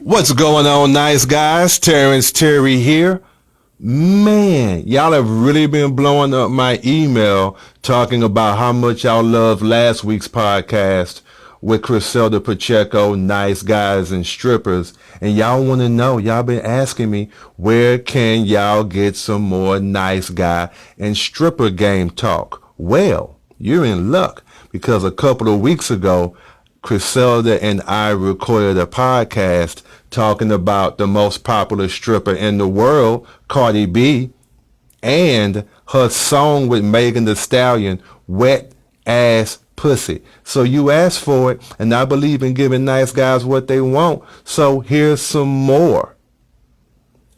What's going on, nice guys? Terry here. Man, y'all have really been blowing up my email talking about how much y'all loved last week's podcast with Chriselda Pacheco, nice guys and strippers. And y'all want to know, y'all been asking me, where can y'all get some more nice guy and stripper game talk? Well, you're in luck because a couple of weeks ago, Chriselda and I recorded a podcast talking about the most popular stripper in the world, Cardi B, and her song with Megan Thee Stallion, Wet Ass Pussy. So you asked for it, and I believe in giving nice guys what they want. So here's some more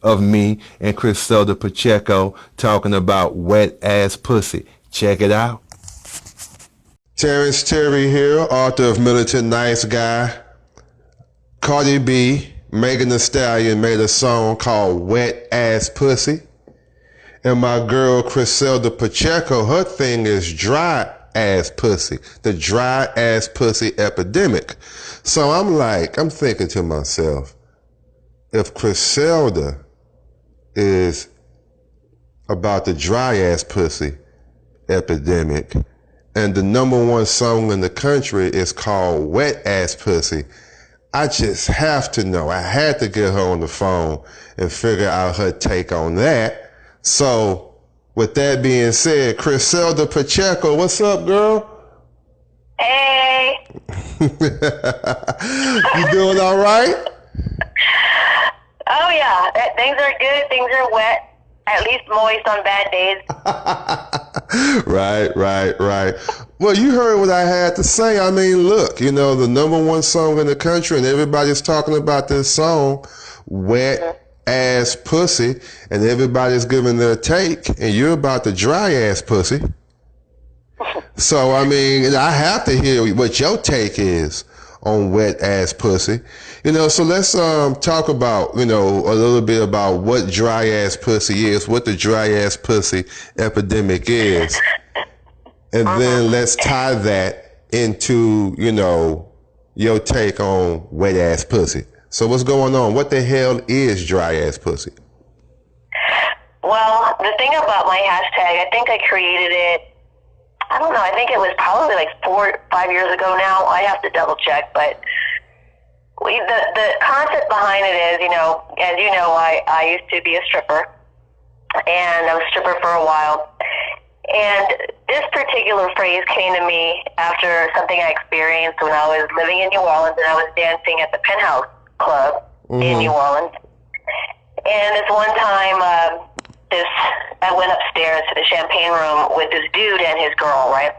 of me and Chriselda Pacheco talking about Wet Ass Pussy. Check it out. Terry here, author of Militant Nice Guy. Cardi B, Megan Thee Stallion made a song called Wet Ass Pussy. And my girl Chriselda Pacheco, her thing is dry ass pussy. The dry ass pussy epidemic. So I'm thinking to myself, if Chriselda is about the dry ass pussy epidemic, and the number one song in the country is called Wet Ass Pussy, I just have to know. I had to get her on the phone and figure out her take on that. So, with that being said, Chriselda Pacheco, what's up, girl? Hey. You doing all right? Oh, yeah. Things are good. Things are wet. At least moist on bad days. Right. Well, you heard what I had to say. I mean, look, the number one song in the country, and everybody's talking about this song, Wet Ass Pussy, and everybody's giving their take, and you're about the dry ass pussy. So, I mean, I have to hear what your take is on wet ass pussy. So let's talk about, a little bit about what dry ass pussy is, what the dry ass pussy epidemic is. And then let's tie that into, your take on wet ass pussy. So what's going on? What the hell is dry ass pussy? Well, the thing about my hashtag, I think I created it, I don't know, I think it was probably like 4 or 5 years ago now. I have to double check, but the concept behind it is, as you know, I used to be a stripper, and I was a stripper for a while. And this particular phrase came to me after something I experienced when I was living in New Orleans, and I was dancing at the Penthouse Club in New Orleans. And this one time, I went upstairs to the champagne room with this dude and his girl, right?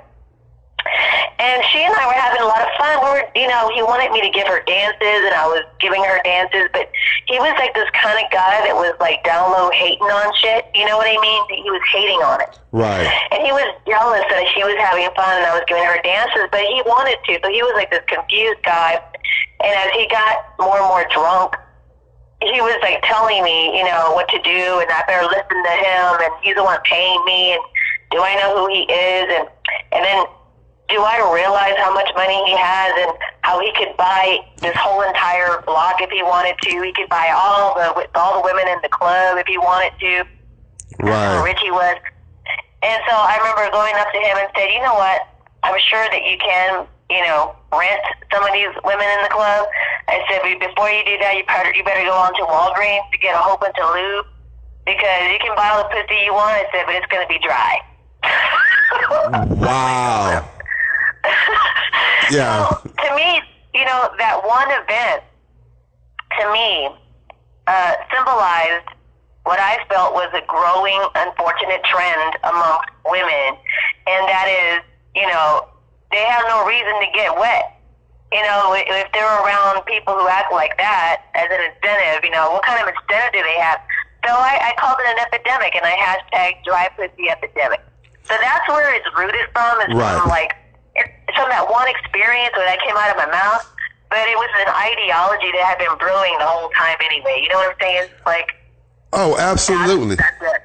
And she and I were having a lot of fun. He wanted me to give her dances, and I was giving her dances, but he was like this kind of guy that was like down low hating on shit. You know what I mean? He was hating on it. Right. And he was jealous that she was having fun and I was giving her dances, but he wanted to. So he was like this confused guy. And as he got more and more drunk, he was like telling me, what to do, and I better listen to him, and he's the one paying me, and do I know who he is, and then do I realize how much money he has and how he could buy this whole entire block if he wanted to? He could buy all the women in the club if he wanted to. Right. That's how rich he was. And so I remember going up to him and said, you know what? I'm sure that you can, rent some of these women in the club. I said, but before you do that, you better go on to Walgreens to get a whole bunch of lube, because you can buy all the pussy you want, I said, but it's going to be dry. Wow. Yeah. So, to me, that one event, to me, symbolized what I felt was a growing, unfortunate trend amongst women, and that is, they have no reason to get wet. If they're around people who act like that as an incentive, what kind of incentive do they have? So I called it an epidemic, and I hashtag dry pussy epidemic. So that's where it's rooted from. It's right. It's from that one experience where that came out of my mouth, but it was an ideology that had been brewing the whole time anyway. You know what I'm saying? Oh, absolutely. That's it.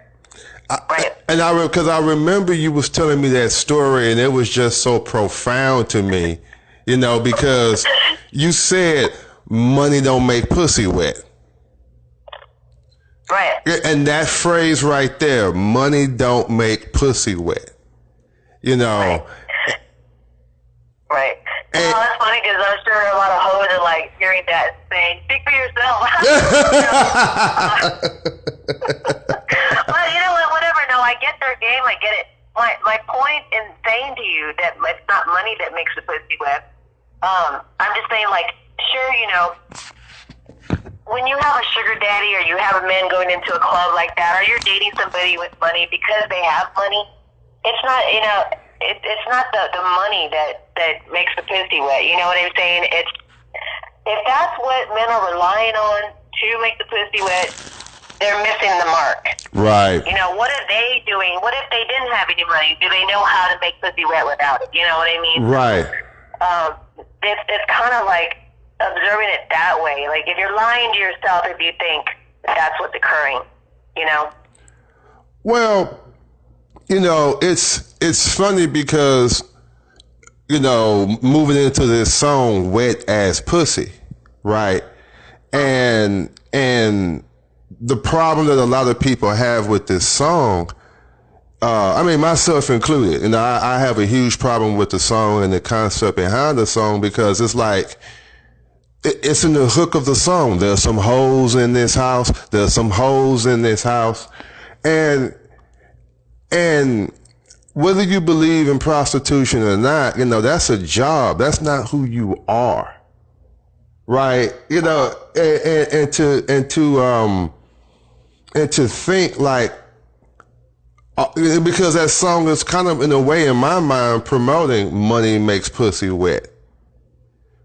Right. Because I remember you was telling me that story, and it was just so profound to me, because you said money don't make pussy wet. Right. And that phrase right there, money don't make pussy wet. You know. Right. Well, that's funny because I'm sure a lot of hoes are like hearing that and saying, "Speak for yourself." But you know what? Whatever. No, I get their game. I get it. My point in saying to you that it's not money that makes the pussy wet. I'm just saying, like, sure, you know, when you have a sugar daddy or you have a man going into a club like that, or you're dating somebody with money because they have money, it's not, you know, it's not the money that makes the pussy wet. You know what I'm saying? It's, if that's what men are relying on to make the pussy wet, they're missing the mark. Right. You know, what are they doing? What if they didn't have any money? Do they know how to make pussy wet without it? You know what I mean? Right. It's kind of like observing it that way. Like, if you're lying to yourself if you think that's what's occurring, you know? Well, you know, it's funny because, you know, moving into this song, Wet Ass Pussy, right? And the problem that a lot of people have with this song, I mean, myself included, and I have a huge problem with the song and the concept behind the song because it's like, it's in the hook of the song. There's some hoes in this house. There's some hoes in this house. And whether you believe in prostitution or not, you know, that's a job. That's not who you are. Right? You know, and to think like, because that song is kind of in a way in my mind promoting money makes pussy wet.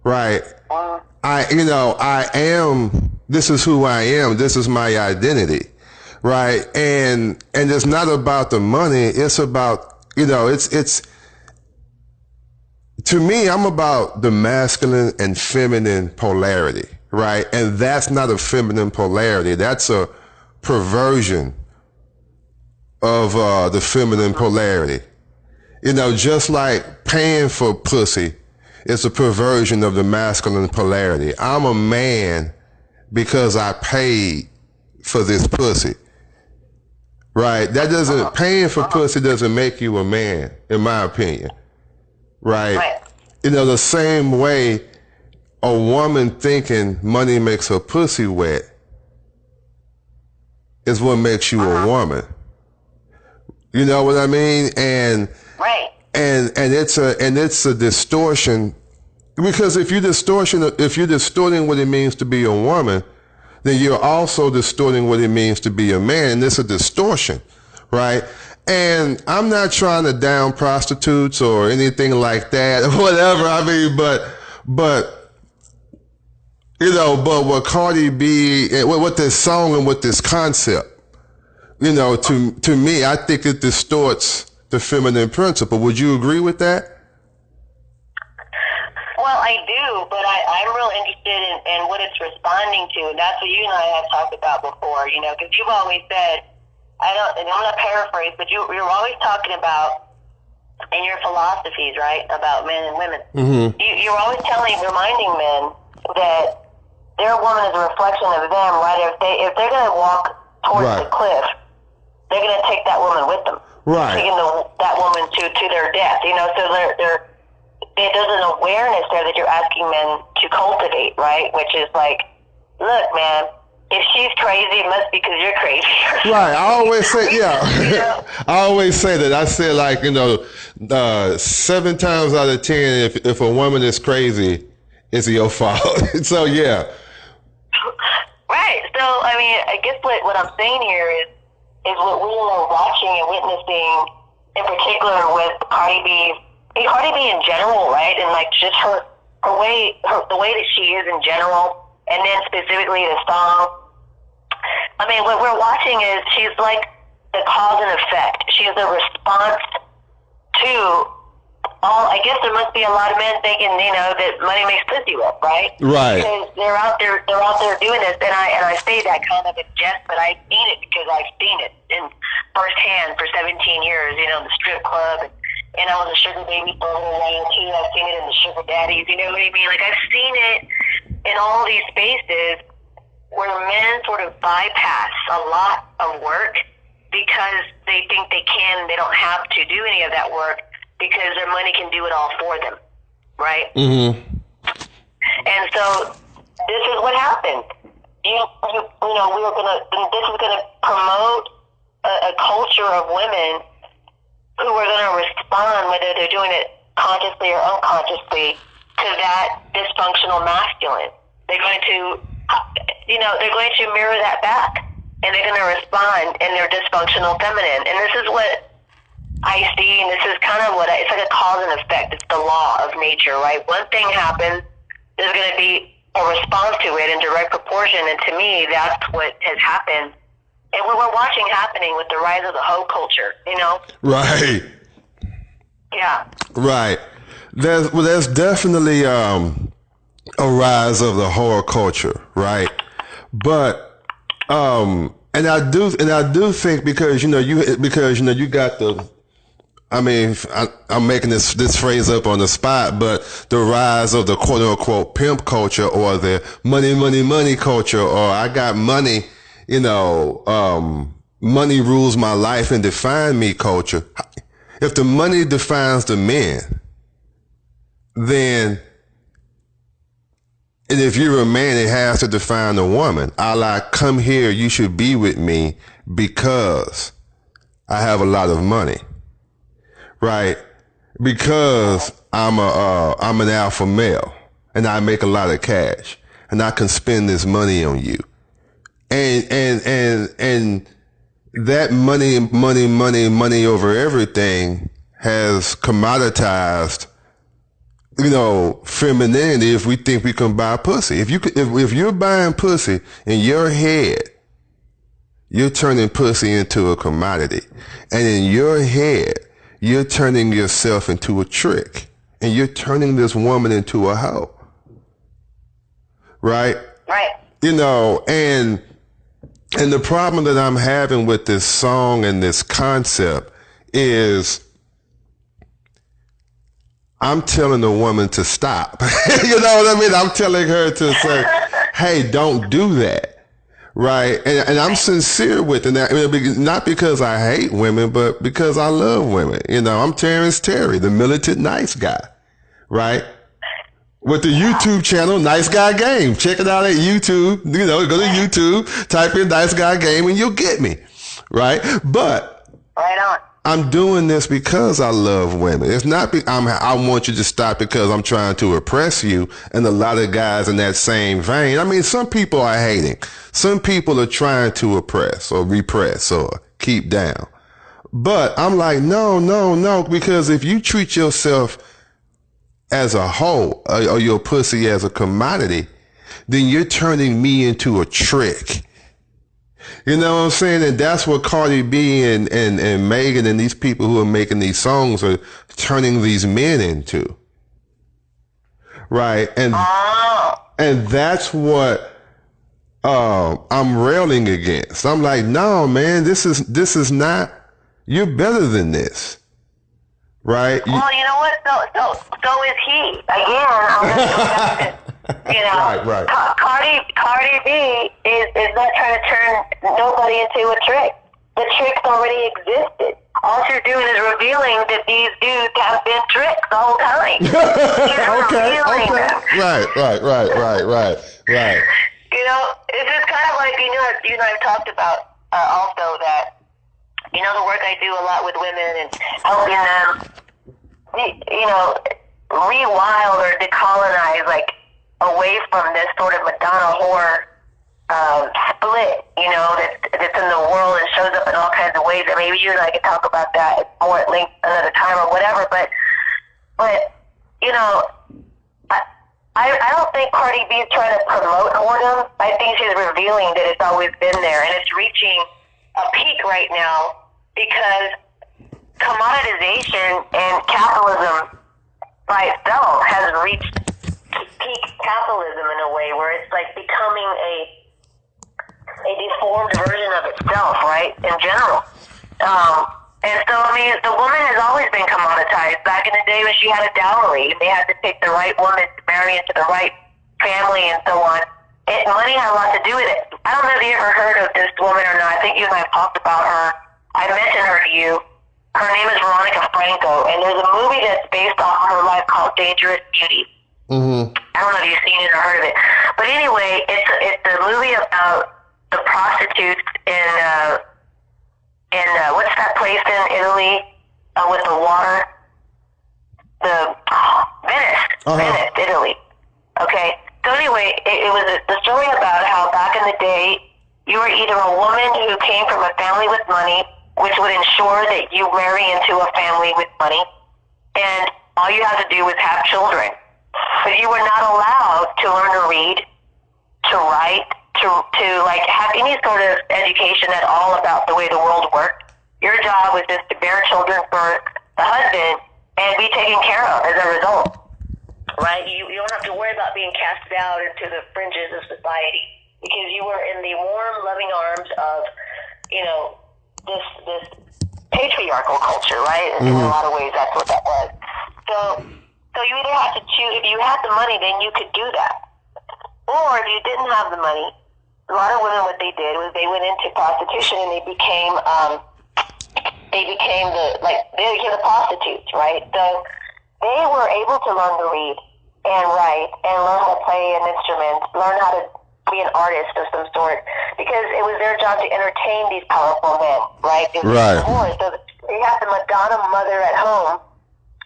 Right? This is who I am. This is my identity. Right? And it's not about the money. It's about, you know, it's, to me, I'm about the masculine and feminine polarity. Right? And that's not a feminine polarity. That's a perversion of the feminine polarity. You know, just like paying for pussy is a perversion of the masculine polarity. I'm a man because I paid for this pussy. Right? That doesn't, paying for pussy doesn't make you a man, in my opinion. Right? You know, the same way a woman thinking money makes her pussy wet is what makes you a woman. You know what I mean? And it's a distortion, because if you're distorting what it means to be a woman, then you're also distorting what it means to be a man, and it's a distortion, right? And I'm not trying to down prostitutes or anything like that, or whatever. I mean, but you know, but what Cardi B, what this song and what this concept, you know, to me, I think it distorts the feminine principle. Would you agree with that? Well, I do, but I'm real interested in what it's responding to, and that's what you and I have talked about before, you know, because you've always said, and I'm going to paraphrase, but you're always talking about, in your philosophies, right, about men and women, you're always reminding men that their woman is a reflection of them, right? If they're going to walk towards the cliff, they're going to take that woman with them. Right. Taking that woman to their death, you know, so there's an awareness there that you're asking men to cultivate, right? Which is like, look, man, if she's crazy, it must be because you're crazy. Right. I always say, yeah. You know? I always say that. I say, like, you know, 7 times out of 10, if a woman is crazy, it's your fault. So, yeah. Right. So, I mean, I guess what I'm saying here is what we are watching and witnessing, in particular with Cardi B in general, right? And like just the way that she is in general, and then specifically the song. I mean, what we're watching is she's like the cause and effect. She's the response to all. I guess there must be a lot of men thinking, you know, that money makes pussy wet, right? Right. Because they're out there doing this, and I say that kind of in jest, but I mean it because I've seen it in firsthand for 17 years. You know, the strip club and I was a sugar baby for a little while too. I've seen it in the sugar daddies, you know what I mean? Like, I've seen it in all these spaces where men sort of bypass a lot of work because they think they can, they don't have to do any of that work because their money can do it all for them, right? Mm-hmm. And so this is what happened. You know, this is gonna promote a culture of women who are going to respond, whether they're doing it consciously or unconsciously, to that dysfunctional masculine. They're going to, they're going to mirror that back, and they're going to respond in their dysfunctional feminine. And this is what I see, and this is kind of it's like a cause and effect. It's the law of nature, right? One thing happens, there's going to be a response to it in direct proportion, and to me, that's what has happened. And what we're watching happening with the rise of the hoe culture, you know? Right. Yeah. Right. There's definitely a rise of the horror culture, right? But and I do think because you got the, I mean, I'm making this phrase up on the spot, but the rise of the quote unquote pimp culture, or the money culture, or I got money, money rules my life and define me culture. If the money defines the men, then, and if you're a man, it has to define the woman. Come here, you should be with me because I have a lot of money, right? Because I'm an alpha male and I make a lot of cash and I can spend this money on you. And that money over everything has commoditized, femininity. If we think we can buy pussy, if you're buying pussy in your head, you're turning pussy into a commodity, and in your head, you're turning yourself into a trick, and you're turning this woman into a hoe, right? Right. And the problem that I'm having with this song and this concept is I'm telling the woman to stop. You know what I mean? I'm telling her to say, hey, don't do that. Right? And I'm sincere with it. Not because I hate women, but because I love women. I'm Terrence Terry, the militant nice guy. Right? With the YouTube channel, Nice Guy Game. Check it out at YouTube. Go to YouTube, type in Nice Guy Game, and you'll get me. Right? But right on. I'm doing this because I love women. It's not I want you to stop because I'm trying to oppress you. And a lot of guys in that same vein. I mean, some people are hating. Some people are trying to oppress or repress or keep down. But I'm like, no, because if you treat yourself as a hoe or your pussy as a commodity, then you're turning me into a trick. You know what I'm saying? And that's what Cardi B and Megan and these people who are making these songs are turning these men into. Right? And that's what I'm railing against. I'm like, no, man, this is not, you're better than this. Right? Well, you know what? So is he. Again, I'm going to go back to, Right. Cardi B is not trying to turn nobody into a trick. The tricks already existed. All she's doing is revealing that these dudes have been tricks the whole time. Okay. Right. It's just kind of like, you and I've talked about also that, the work I do a lot with women and helping them, rewild or decolonize, like, away from this sort of Madonna whore split, that's in the world and shows up in all kinds of ways. I mean, you and I can talk about that more at length another time or whatever, but I don't think Cardi B is trying to promote whoredom. I think she's revealing that it's always been there, and it's reaching a peak right now because commoditization and capitalism by itself has reached peak capitalism in a way where it's like becoming a deformed version of itself, right? In general. And so, I mean, the woman has always been commoditized. Back in the day when she had a dowry, they had to pick the right woman to marry into the right family and so on. Money had a lot to do with it. I don't know if you ever heard of this woman or not. I think you and I have talked about her. I mentioned her to you. Her name is Veronica Franco, and there's a movie that's based off of her life called Dangerous Beauty. Mm-hmm. I don't know if you've seen it or heard of it. But anyway, it's a movie about the prostitutes in what's that place in Italy with the water? Venice. Venice, Italy. Okay. So anyway, it was the story about how back in the day, you were either a woman who came from a family with money, which would ensure that you marry into a family with money, and all you had to do was have children. But you were not allowed to learn to read, to write, to like have any sort of education at all about the way the world worked. Your job was just to bear children for the husband and be taken care of as a result. Right? You don't have to worry about being casted out into the fringes of society because you were in the warm, loving arms of, this patriarchal culture, right? In a lot of ways, that's what that was. So you either have to choose. If you had the money, then you could do that. Or if you didn't have the money, a lot of women, what they did was they went into prostitution and they became the prostitutes, right? So they were able to learn to read and write and learn how to play an instrument, learn how to be an artist of some sort, because it was their job to entertain these powerful men, right? Right. So you have the Madonna mother at home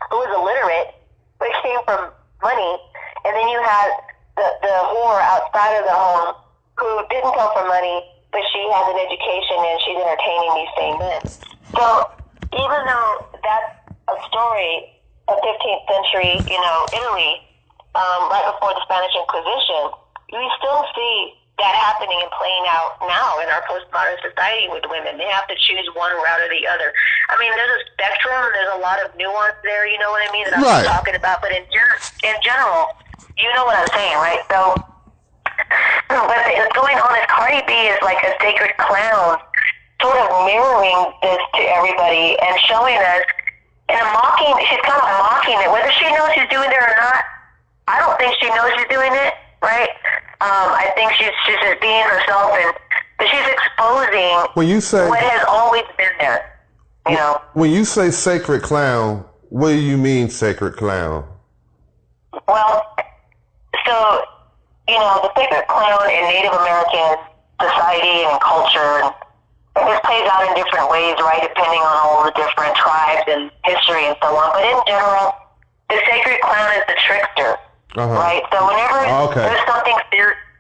who was illiterate, but came from money, and then you had the whore outside of the home who didn't come from money, but she has an education and she's entertaining these same men. So even though that's a story of 15th century, Italy, right before the Spanish Inquisition, we still see that happening and playing out now in our postmodern society with women. They have to choose one route or the other. I mean, there's a spectrum. There's a lot of nuance there, you know what I mean, that I'm talking about. But in general, you know what I'm saying, right? So what's going on is Cardi B is like a sacred clown, sort of mirroring this to everybody and showing us in a mocking, she's kind of mocking it. Whether she knows she's doing it or not, I don't think she knows she's doing it, right? I think she's just being herself, but she's exposing what has always been there, When you say sacred clown, what do you mean sacred clown? Well, so, the sacred clown in Native American society and culture, and this plays out in different ways, right, depending on all the different tribes and history and so on. But in general, the sacred clown is the trickster. Right, so whenever there's something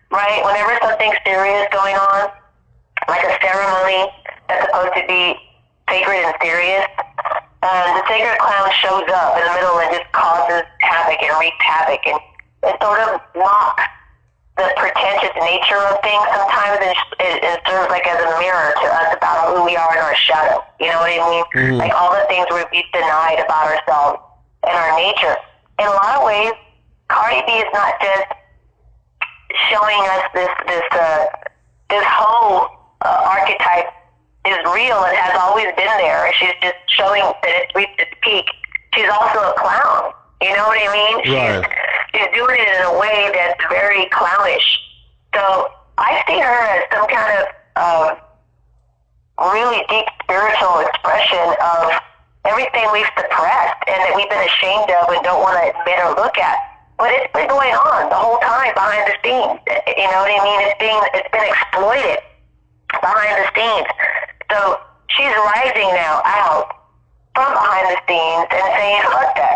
whenever something serious going on, like a ceremony that's supposed to be sacred and serious, the sacred clown shows up in the middle and just causes havoc and wreaks havoc, and it sort of mocks the pretentious nature of things sometimes, and it serves like as a mirror to us about who we are in our shadow. You know what I mean? Mm-hmm. Like all the things we've denied about ourselves and our nature. In a lot of ways, Cardi B is not just showing us this whole archetype is real and has always been there. She's just showing that it's reached its peak. She's also a clown. You know what I mean? Right. She's doing it in a way that's very clownish. So I see her as some kind of really deep spiritual expression of everything we've suppressed and that we've been ashamed of and don't want to admit or look at. But it's been going on the whole time behind the scenes. You know what I mean? It's been exploited behind the scenes. So she's rising now out from behind the scenes and saying, "Fuck that!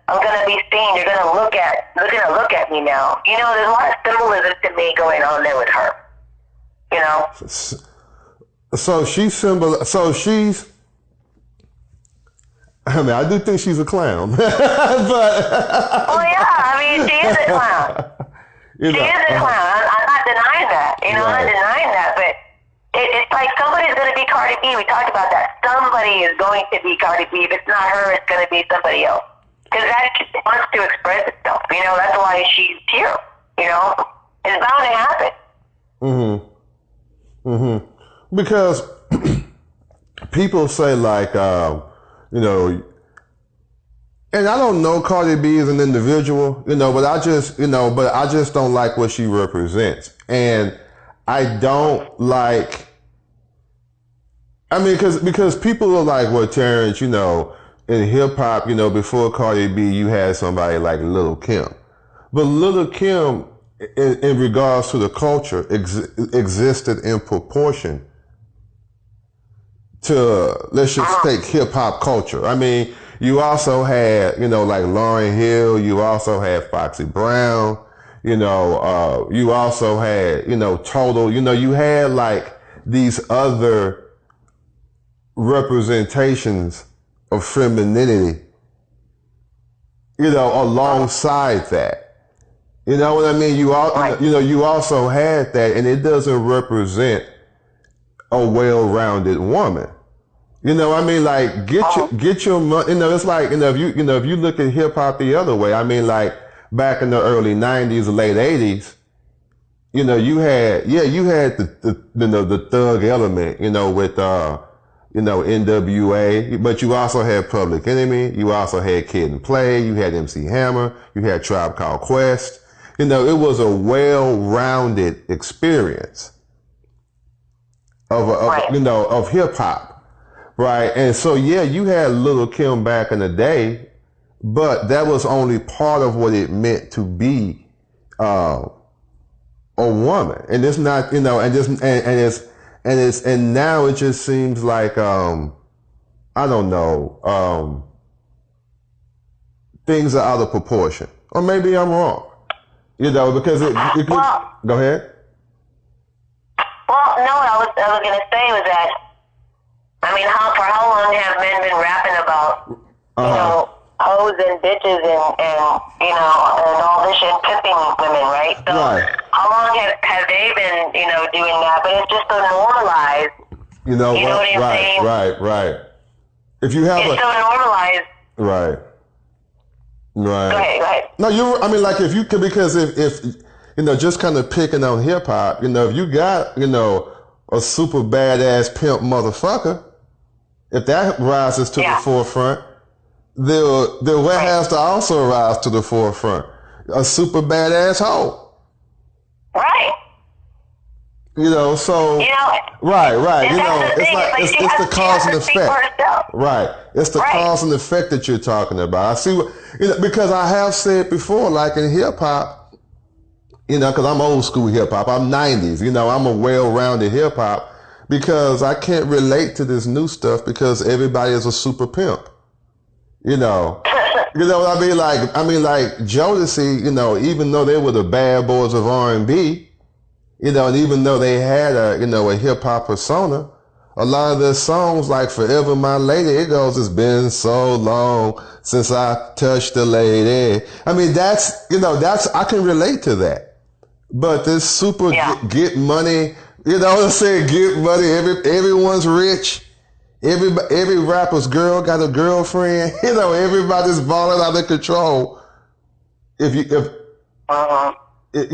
I'm gonna be seen. You're gonna look at me now." There's a lot of symbolism to me going on there with her. So she's. I do think she's a clown, but. Well, yeah. She is a clown. She is a clown. I'm not denying that. I'm not denying that. But it's like somebody's going to be Cardi B. We talked about that. Somebody is going to be Cardi B. If it's not her, it's going to be somebody else. Because that wants to express itself. That's why she's here. It's bound to happen. Because people say like, you know, and I don't know Cardi B as an individual, you know, but I just don't like what she represents. And I don't like, I mean, because people are like, well, Terrence, you know, in hip hop, you know, before Cardi B, you had somebody like Lil' Kim. But Lil' Kim, in regards to the culture, existed in proportion to, let's just take hip hop culture. I mean, you also had, you know, like Lauryn Hill, you also had Foxy Brown, you know, you also had, you know, Total, you know, you had like these other representations of femininity, you know, alongside that. You know what I mean? You know, you also had that, and it doesn't represent a well-rounded woman. You know, I mean, like get your money. You know, it's like, you know, if you look at hip hop the other way, I mean, like back in the early '90s, late '80s, you know, you had the thug element, you know, with you know, NWA, but you also had Public Enemy, you also had Kid and Play, you had MC Hammer, you had Tribe Called Quest. You know, it was a well-rounded experience you know, of hip hop, right? And so, yeah, you had Lil' Kim back in the day, but that was only part of what it meant to be a woman. And it's not, you know, and now it just seems like I don't know, things are out of proportion, or maybe I'm wrong. You know, because go ahead. Well, no, I was going to say was that, I mean, for how long have men been rapping about, you know, hoes and bitches and you know, and all this shit, and pimping women, right? So how long have they been, you know, doing that? But it's just so normalized. You know what I'm saying? Right. If you have it's so normalized. Right. Go ahead. No, I mean, like, if you could, because if you know, just kind of picking on hip hop, you know, if you got, you know, a super badass pimp motherfucker, if that rises to the forefront, then what has to also rise to the forefront? A super badass hoe. Right. You know, so. You know, right. You know, it's the cause and effect. Right. It's the cause and effect that you're talking about. I see what, you know, because I have said before, like in hip hop, you know, because I'm old school hip hop, I'm 90s, you know, I'm a well-rounded hip hop, because I can't relate to this new stuff because everybody is a super pimp. You know what I mean? Like Jodeci, you know, even though they were the bad boys of R&B, you know, and even though they had a hip hop persona, a lot of their songs, like Forever My Lady, it goes, it's been so long since I touched a lady. I mean, I can relate to that. But this super get money, you know what I'm saying? Get money. Everyone's rich. Every rapper's girl got a girlfriend. You know, everybody's balling out of control. You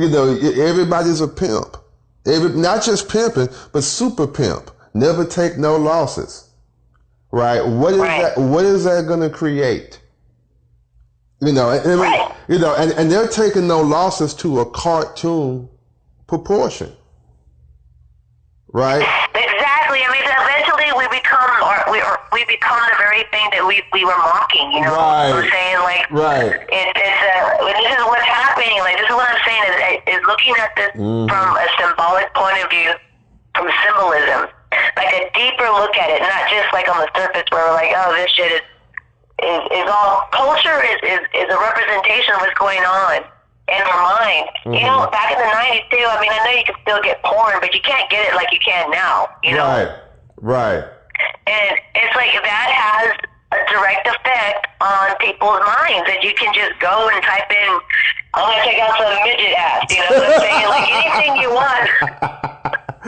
know, everybody's a pimp. Not just pimping, but super pimp. Never take no losses. Right? What is that going to create? You know, you know, and they're taking no losses to a cartoon proportion. Right? Exactly. I mean, eventually we become the very thing that we were mocking. You know, we're saying like, this is what's happening. Like, this is what I'm saying is looking at this from a symbolic point of view, from symbolism, like a deeper look at it, not just like on the surface where we're like, oh, this shit is all culture is a representation of what's going on in our mind. You know, back in the 90s too, I mean, I know you can still get porn, but you can't get it like you can now, you know? Right. And it's like that has a direct effect on people's minds, that you can just go and type in, I'm going to check out some midget ass, you know what I'm saying? Like anything you want.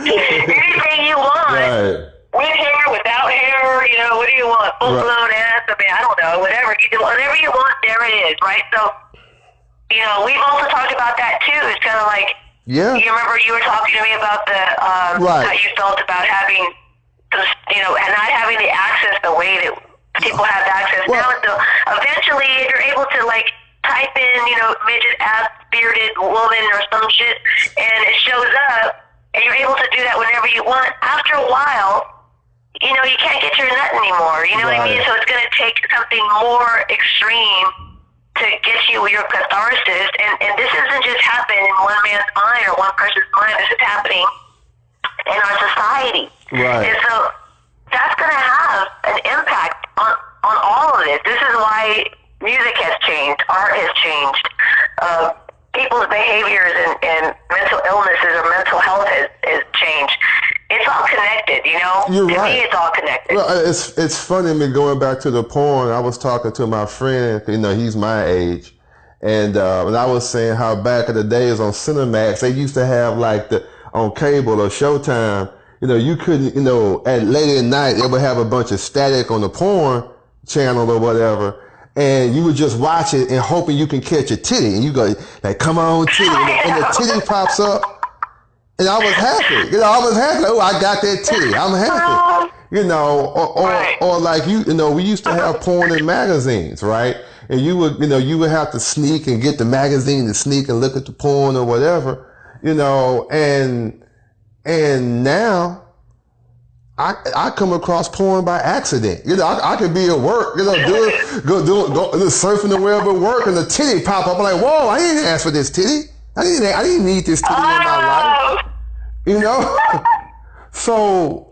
Anything you want. Right. With hair, without hair, you know, what do you want? Full-blown ass, I mean, I don't know, whatever. Whatever you want, there it is, right? So, you know, we've also talked about that too. It's kind of like, you remember you were talking to me about the how you felt about having and not having the access the way that people have access now. So eventually, if you're able to like type in, midget ass bearded woman or some shit, and it shows up, and you're able to do that whenever you want. After a while, you can't get your nut anymore. You know what I mean? So it's going to take something more extreme to get you your catharsis. And this isn't just happening in one man's mind or one person's mind. This is happening in our society. Right. And so that's going to have an impact on all of this. This is why music has changed. Art has changed. People's behaviors and mental illnesses or mental health has changed. It's all connected, You're to right. me, it's all connected. Well, it's funny, me going back to the porn. I was talking to my friend, he's my age, and I was saying how back in the days on Cinemax, they used to have like on cable or Showtime, you couldn't, at late at night, they would have a bunch of static on the porn channel or whatever. And you would just watch it and hoping you can catch a titty. And you go, like, come on, titty. And the titty pops up. And I was happy. I was happy. Oh, I got that titty. I'm happy. Or like we used to have porn in magazines, right? And you would have to sneak and get the magazine and sneak and look at the porn or whatever, and now I come across porn by accident. I could be at work, go surfing the web at work, and the titty pop up. I'm like, whoa! I didn't ask for this titty. I didn't need this titty in my life. So,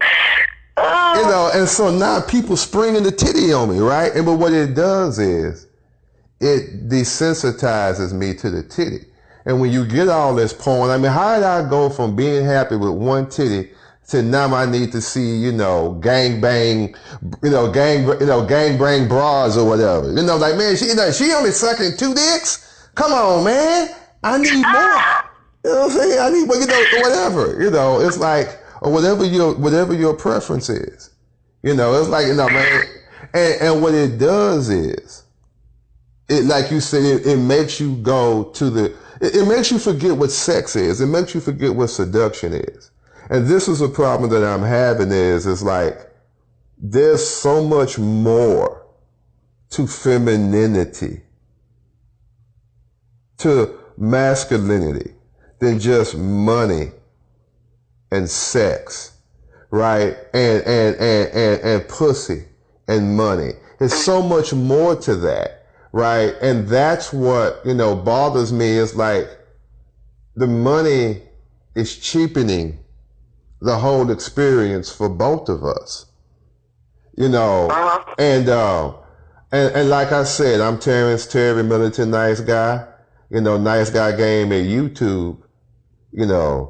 and so now people springing the titty on me, right? But what it does is it desensitizes me to the titty. And when you get all this porn, how did I go from being happy with one titty to now I need to see, gang bang bras or whatever. Like, man, she only sucking 2 dicks? Come on, man. I need more. You know what I'm saying? I need, whatever. It's like, or whatever your preference is. It's like, man. And what it does is, it, like you said, it makes you go to it makes you forget what sex is. It makes you forget what seduction is. And this is a problem that I'm having is like, there's so much more to femininity, to masculinity than just money and sex, right? And pussy and money. There's so much more to that, right? And that's what, bothers me is like the money is cheapening the whole experience for both of us, and like I said, I'm Terry Militant Nice Guy, Nice Guy Game at YouTube, the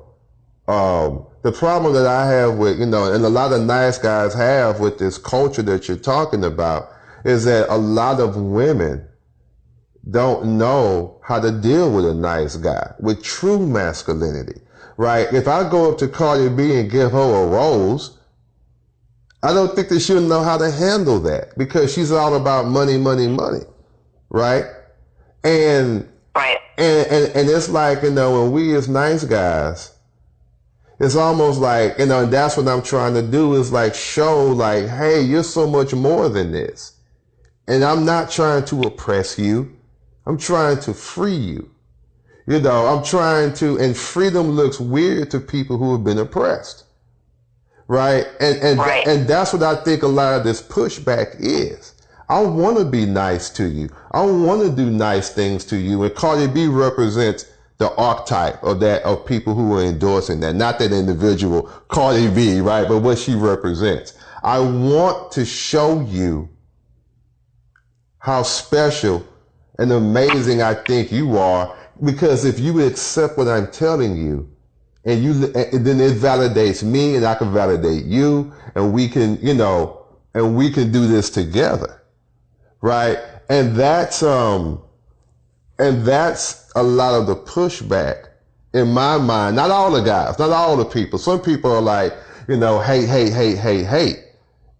problem that I have with, and a lot of nice guys have with this culture that you're talking about is that a lot of women don't know how to deal with a nice guy, with true masculinity. Right? If I go up to Cardi B and give her a rose, I don't think that she'll know how to handle that because she's all about money, money, money. Right? And it's like, when we as nice guys, it's almost like, and that's what I'm trying to do is like show like, hey, you're so much more than this. And I'm not trying to oppress you. I'm trying to free you. I'm trying to, and freedom looks weird to people who have been oppressed. Right? And that's what I think a lot of this pushback is. I want to be nice to you. I want to do nice things to you. And Cardi B represents the archetype of people who are endorsing that. Not that individual Cardi B, right? But what she represents. I want to show you how special and amazing I think you are. Because if you accept what I'm telling you, and then it validates me, and I can validate you, and we can, and we can do this together, right? And that's a lot of the pushback in my mind. Not all the guys, not all the people. Some people are like, hate.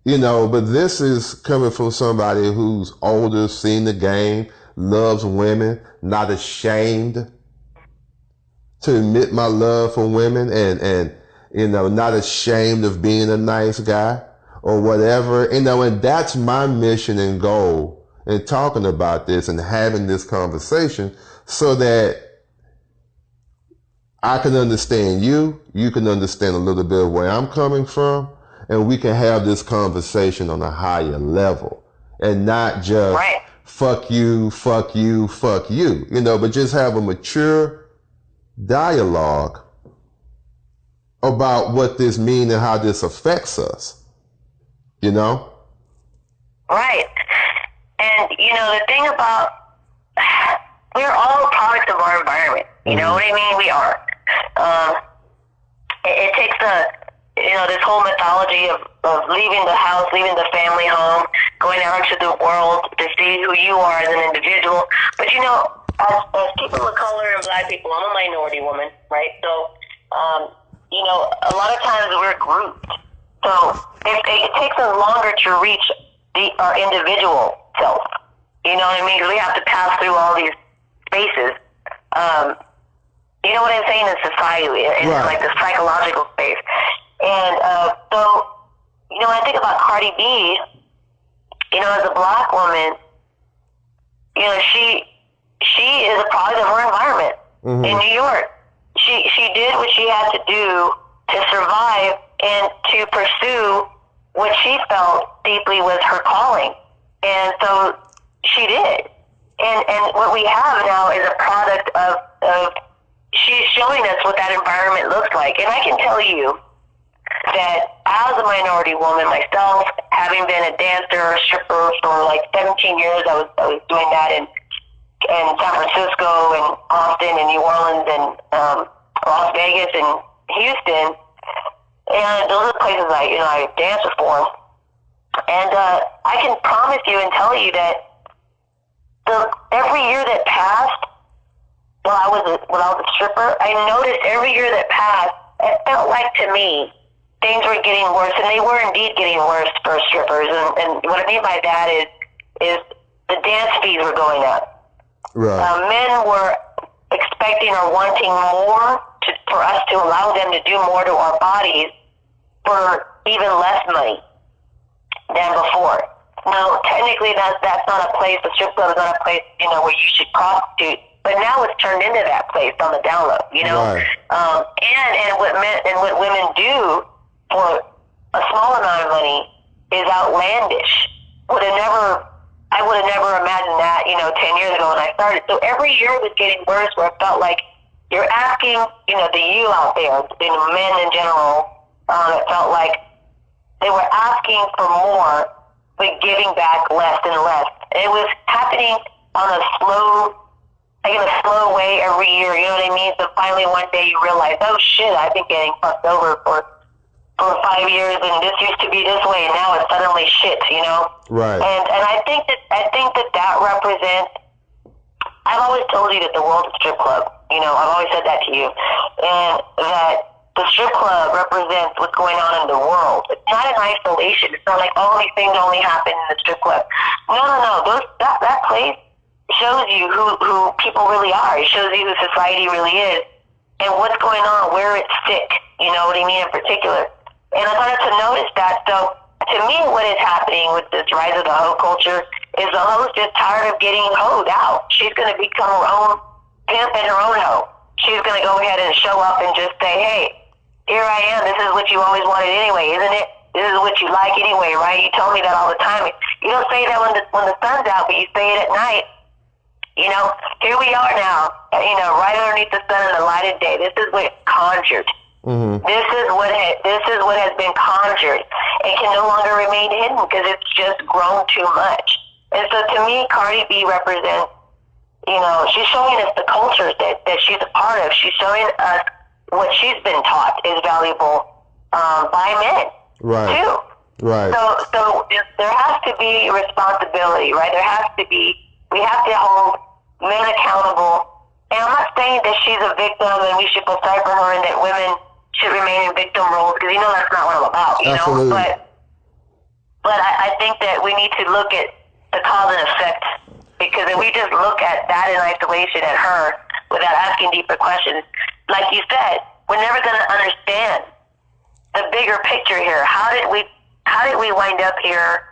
But this is coming from somebody who's older, seen the game, loves women, not ashamed to admit my love for women, and not ashamed of being a nice guy or whatever, and that's my mission and goal in talking about this and having this conversation, so that I can understand you can understand a little bit of where I'm coming from, and we can have this conversation on a higher level and not just fuck you, fuck you, fuck you, but just have a mature dialogue about what this means and how this affects us, Right. And, the thing about, we're all products of our environment. You know what I mean? We are. It takes this whole mythology of leaving the house, leaving the family home, going out into the world to see who you are as an individual. But, as people of color and black people, I'm a minority woman, right? So, a lot of times we're grouped. So it takes us longer to reach our individual self. You know what I mean? Because we have to pass through all these spaces. You know what I'm saying? In society, in like the psychological space. And so, when I think about Cardi B, as a black woman, she is a product of her environment in New York. She did what she had to do to survive and to pursue what she felt deeply was her calling. And so she did. And what we have now is a product of she's showing us what that environment looks like. And I can tell you that as a minority woman myself, having been a dancer or stripper for like 17 years, I was doing that in San Francisco and Austin and New Orleans and Las Vegas and Houston. And those are the places I danced before. And I can promise you and tell you that every year that passed, when I was a stripper, I noticed every year that passed, it felt like to me things were getting worse, and they were indeed getting worse for strippers. And what I mean by that is the dance fees were going up. Right. Men were expecting or wanting more for us to allow them to do more to our bodies for even less money than before. Now, technically, that's not a place. The strip club is not a place, where you should prostitute. But now it's turned into that place on the down low, Right. And what women do for a small amount of money is outlandish. I would have never imagined that, 10 years ago when I started. So every year it was getting worse, where it felt like you're asking, the you out there, men in general, it felt like they were asking for more, but giving back less and less. It was happening on a slow way every year, you know what I mean? So finally one day you realize, oh shit, I've been getting fucked over for 5 years, and this used to be this way, and now it's suddenly shit, Right. And I think that represents. I've always told you that the world's a strip club. I've always said that to you, and that the strip club represents what's going on in the world. It's not in isolation. It's not like all these things only happen in the strip club. No. That place shows you who people really are. It shows you who society really is and what's going on, where it's sick. You know what I mean, in particular. And I started to notice that. So to me, what is happening with this rise of the hoe culture is the hoe's just tired of getting hoed out. She's going to become her own pimp and her own hoe. She's going to go ahead and show up and just say, hey, here I am. This is what you always wanted anyway, isn't it? This is what you like anyway, right? You told me that all the time. You don't say that when the sun's out, but you say it at night. Here we are now, right underneath the sun in the light of day. This is what conjured. Mm-hmm. This is what has been conjured. It can no longer remain hidden because it's just grown too much. And so to me, Cardi B represents, she's showing us the culture that she's a part of. She's showing us what she's been taught is valuable by men, right. too. Right. So there has to be responsibility, right? We have to hold men accountable. And I'm not saying that she's a victim and we should feel sorry for her and that women should remain in victim roles, because that's not what I'm about, Absolutely. But I think that we need to look at the cause and effect, because if we just look at that in isolation at her without asking deeper questions, like you said, we're never going to understand the bigger picture here. How did we wind up here?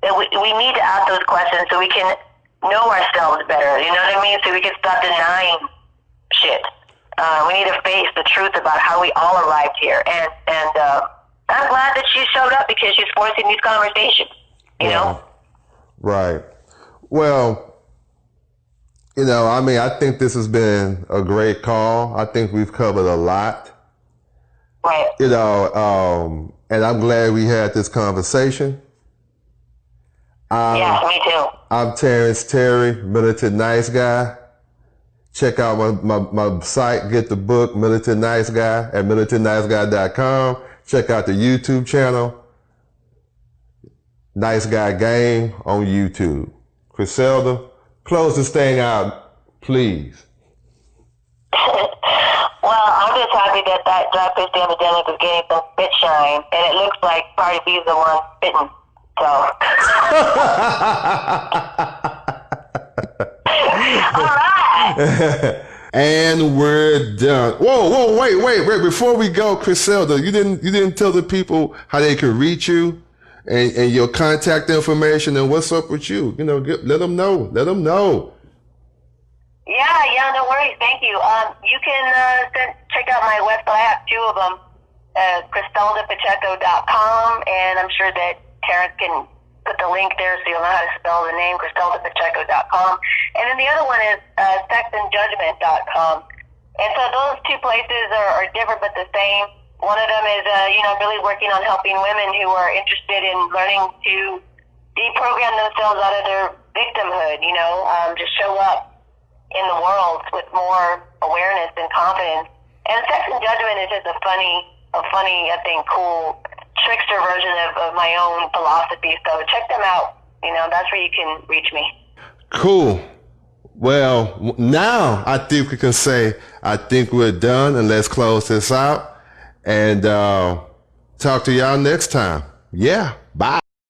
And we need to ask those questions so we can know ourselves better. You know what I mean? So we can stop denying shit. We need to face the truth about how we all arrived here. And I'm glad that she showed up because she's forcing these conversations. You know? Right. Well, you know, I mean, I think this has been a great call. I think we've covered a lot. Right. You know, and I'm glad we had this conversation. Yeah, me too. I'm Terrence Terry, Militant Nice Guy. Check out my site, get the book, Militant Nice Guy, at militantniceguy.com. Check out the YouTube channel, Nice Guy Game on YouTube. Chriselda, close this thing out, please. Well, I'm just happy that dry fish epidemic is getting some spit shine, and it looks like Cardi B's the one spitting. So. All right. And we're done. Whoa, wait. Before we go, Chriselda, you didn't tell the people how they can reach you and your contact information and what's up with you. You know, let them know. Yeah, no worries. Thank you. You can check out my website. I have two of them, ChriseldaPacheco.com, and I'm sure that Terrence can put the link there so you'll know how to spell the name, ChriseldaPacheco.com. And then the other one is sexandjudgment.com. And so those two places are different but the same. One of them is, really working on helping women who are interested in learning to deprogram themselves out of their victimhood, just show up in the world with more awareness and confidence. And Sex and Judgment is just a funny, I think, cool trickster version of my own philosophy. So check them out. That's where you can reach me. Cool. Well, now I think we can say, I think we're done, and let's close this out and talk to y'all next time. Yeah. Bye.